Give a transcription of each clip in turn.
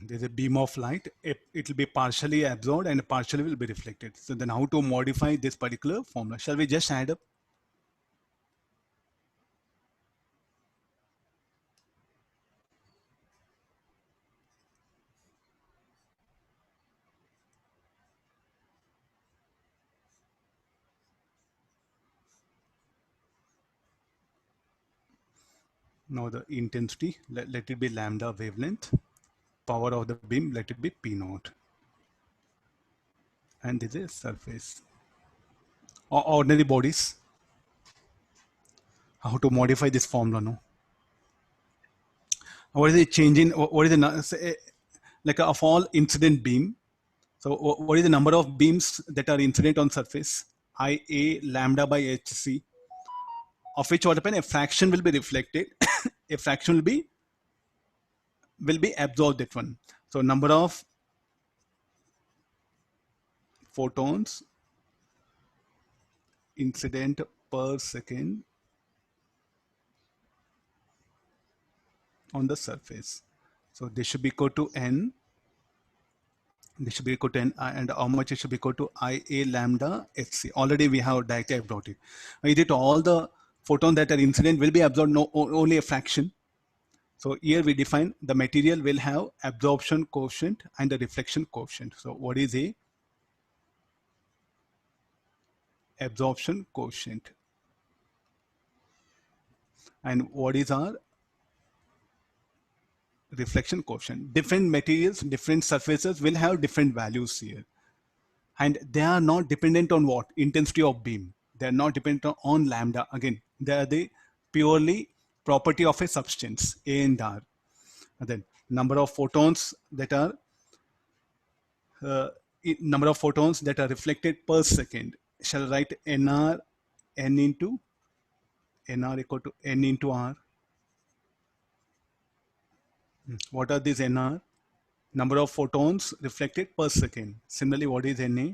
There's a beam of light. It will be partially absorbed and partially will be reflected. So then how to modify this particular formula? Shall we just add up? Now the intensity, let it be lambda wavelength. Power of the beam, let it be P naught. And this is surface. Ordinary bodies. How to modify this formula? No. What is the change in? What is the like of all incident beam? So what is the number of beams that are incident on surface? Ia lambda by hc, of which what happen? A fraction will be reflected, a fraction will be absorbed. That one. So number of photons incident per second on the surface. So this should be equal to n. This should be equal to n, and how much it should be equal to Ia lambda hc. Already we have directly brought it. Is it all the photons that are incident will be absorbed? No, only a fraction. So here we define the material will have absorption coefficient and the reflection coefficient. So what is a absorption coefficient? And what is our reflection coefficient? Different materials, different surfaces will have different values here. And they are not dependent on what? Intensity of beam. They are not dependent on lambda. Again, they are the purely property of a substance, A and R. And then number of photons that are number of photons that are reflected per second. Shall I write nr n into nr equal to n into r? What are these nr? Number of photons reflected per second. Similarly, what is na?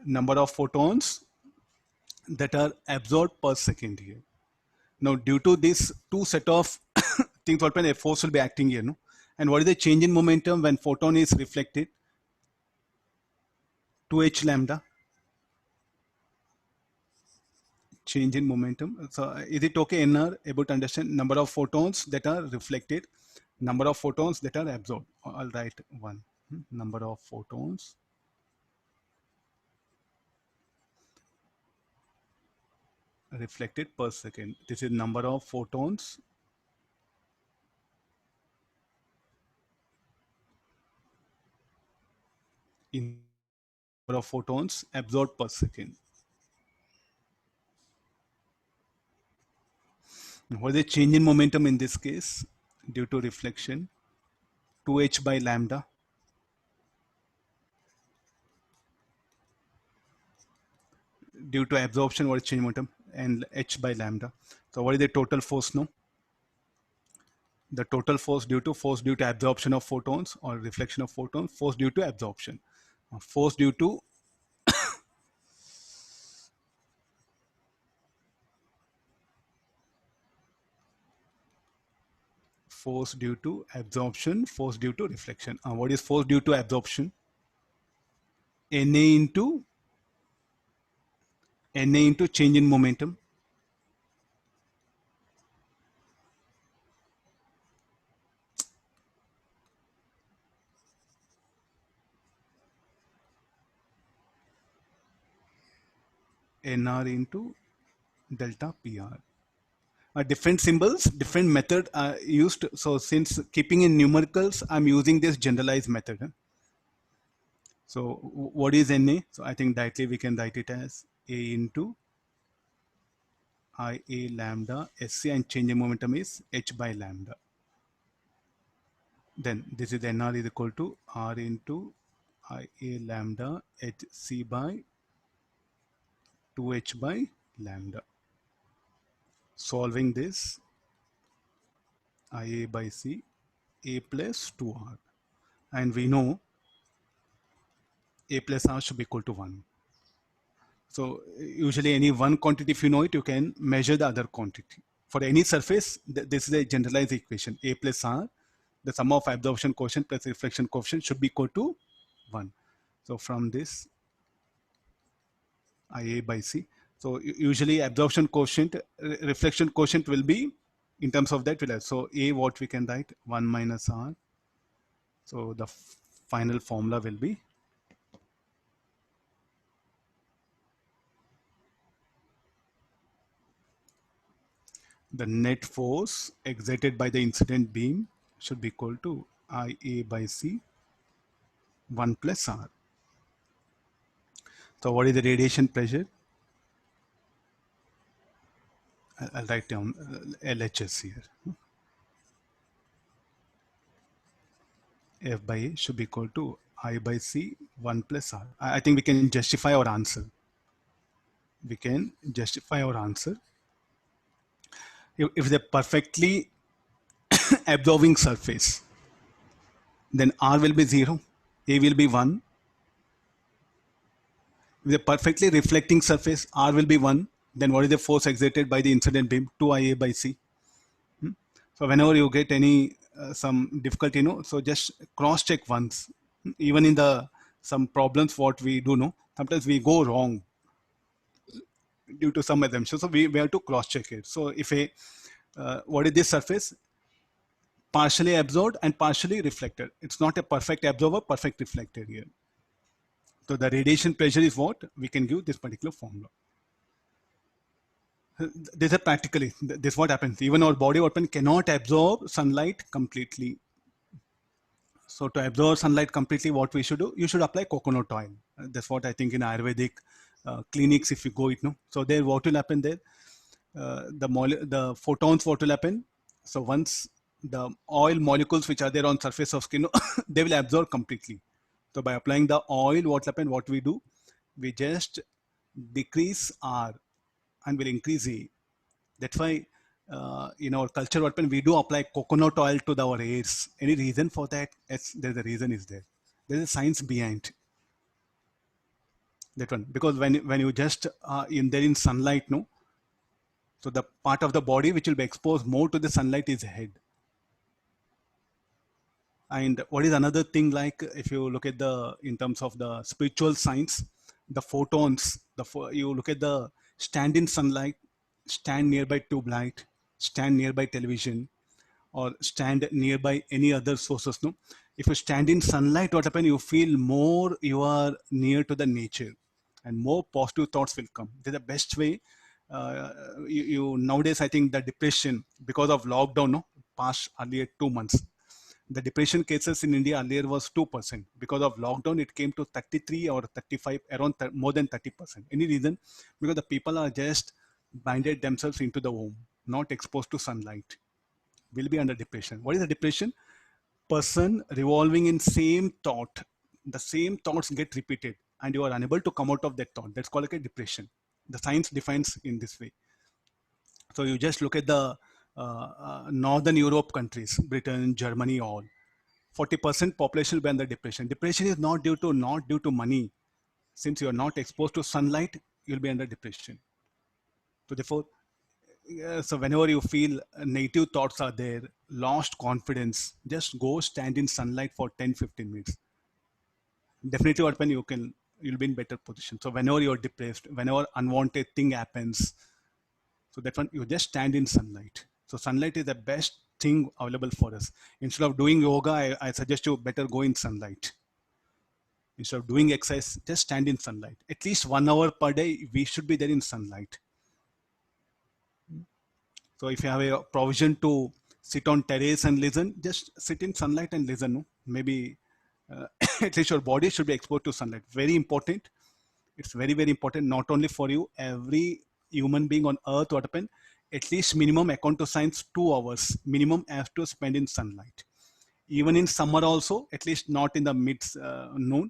Number of photons that are absorbed per second here. Now, due to this two set of things, what a force will be acting here, no? And what is the change in momentum when photon is reflected? 2h lambda. Change in momentum. So is it okay, NR, able to understand number of photons that are reflected, number of photons that are absorbed? I'll write one. Number of photons reflected per second. This is number of photons in number of photons absorbed per second. What is the change in momentum in this case due to reflection? 2h by lambda. Due to absorption, what is change in momentum? And h by lambda. So what is the total force now? The total force due to absorption of photons or reflection of photons, force due to absorption, force due to force due to absorption, force due to reflection. What is force due to absorption? Na into change in momentum. Nr into delta PR. Different symbols, different method are used. So since keeping in numericals, I'm using this generalized method. So what is Na? So I think directly we can write it as A into Ia lambda Sc, and change in momentum is h by lambda. Then this is Nr is equal to R into Ia lambda Hc by 2h by lambda. Solving this, Ia by C, A plus 2R. And we know A plus R should be equal to 1. So usually any one quantity, if you know it, you can measure the other quantity. For any surface, this is a generalized equation. A plus R the sum of absorption coefficient plus reflection coefficient should be equal to 1. So from this, IA by C. So usually absorption coefficient, reflection coefficient will be, in terms of that, we'll have, so A, what we can write, 1 minus R. So the final formula will be the net force exerted by the incident beam should be equal to IA by C 1 plus R. So what is the radiation pressure? I'll write down LHS here. F by A should be equal to I by C 1 plus R. I think we can justify our answer. We can justify our answer. If the perfectly absorbing surface, then R will be 0, A will be 1. If the perfectly reflecting surface, R will be 1, then what is the force exerted by the incident beam? 2IA by C. So whenever you get any some difficulty, so just cross check once. Even in the some problems what we do, sometimes we go wrong due to some assumption. So we have to cross check it. So if what is this surface? Partially absorbed and partially reflected. It's not a perfect absorber, perfect reflector here. So the radiation pressure is what? We can give this particular formula. This is practically, this is what happens. Even our body open cannot absorb sunlight completely. So to absorb sunlight completely, what we should do? You should apply coconut oil. That's what I think in Ayurvedic clinics, if you go, So there, what will happen there? The photons, what will happen? So once the oil molecules which are there on surface of skin, they will absorb completely. So by applying the oil, what will happen? What we do? We just decrease R and will increase A. That's why in our culture, what we do apply coconut oil to our hairs. Any reason for that? Yes, there's a reason is there. There's a science behind that one. Because when you just in sunlight, so the part of the body which will be exposed more to the sunlight is head. And what is another thing, like if you look at in terms of the spiritual science, the photons, you look at the stand in sunlight, stand nearby tube light, stand nearby television, or stand nearby any other sources. If you stand in sunlight, what happens? You feel more you are near to the nature, and more positive thoughts will come. This is the best way. Nowadays, I think the depression because of lockdown, past earlier 2 months, the depression cases in India earlier was 2%. Because of lockdown, it came to 33 or 35, around more than 30%. Any reason? Because the people are just binded themselves into the home, not exposed to sunlight. Will be under depression. What is the depression? Person revolving in same thought. The same thoughts get repeated and you are unable to come out of that thought. That's called like a depression. The science defines in this way. So you just look at the Northern Europe countries, Britain, Germany, all. 40% population will be under depression. Depression is not due to money. Since you are not exposed to sunlight, you'll be under depression. So therefore, so whenever you feel negative thoughts are there, lost confidence, just go stand in sunlight for 10-15 minutes. Definitely what when you'll be in better position. So whenever you're depressed, whenever unwanted thing happens, so that one, you just stand in sunlight. So sunlight is the best thing available for us. Instead of doing yoga, I suggest you better go in sunlight. Instead of doing exercise, just stand in sunlight. At least 1 hour per day, we should be there in sunlight. So if you have a provision to sit on terrace and listen, just sit in sunlight and listen. No? Maybe at least your body should be exposed to sunlight. Very important. It's very, very important, not only for you, every human being on earth, what happened, at least minimum, according to science, 2 hours minimum have to spend in sunlight. Even in summer also, at least not in the mid noon,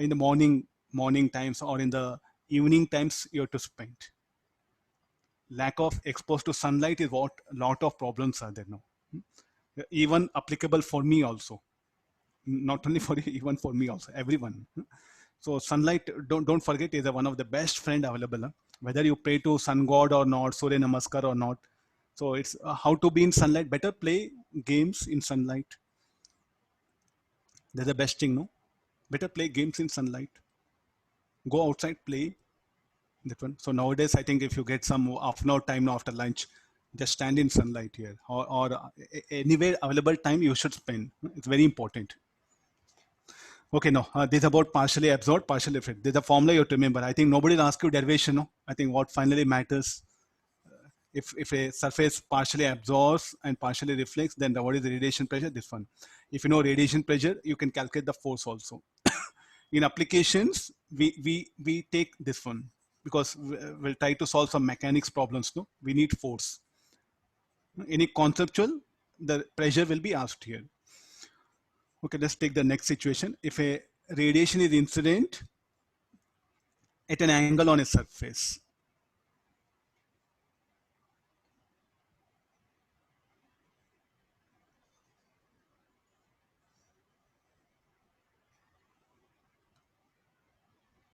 in the morning times or in the evening times, you have to spend. Lack of exposed to sunlight is what a lot of problems are there now. Even applicable for me also. Not only for you, even for me also, everyone. So sunlight, don't forget, is one of the best friend available. Whether you pray to sun god or not, Surya Namaskar or not. So it's how to be in sunlight. Better play games in sunlight. That's the best thing, no? Better play games in sunlight. Go outside, play that one. So nowadays, I think if you get some half an hour time after lunch, just stand in sunlight here, or anywhere available time you should spend. It's very important. Okay, no, this is about partially absorbed, partially reflect. There's a formula you have to remember. I think nobody will ask you derivation, no? I think what finally matters, if a surface partially absorbs and partially reflects, then what is the radiation pressure? This one. If you know radiation pressure, you can calculate the force also. In applications, we take this one because we'll try to solve some mechanics problems. No, we need force. Any conceptual, the pressure will be asked here. Okay, let's take the next situation. If a radiation is incident at an angle on a surface,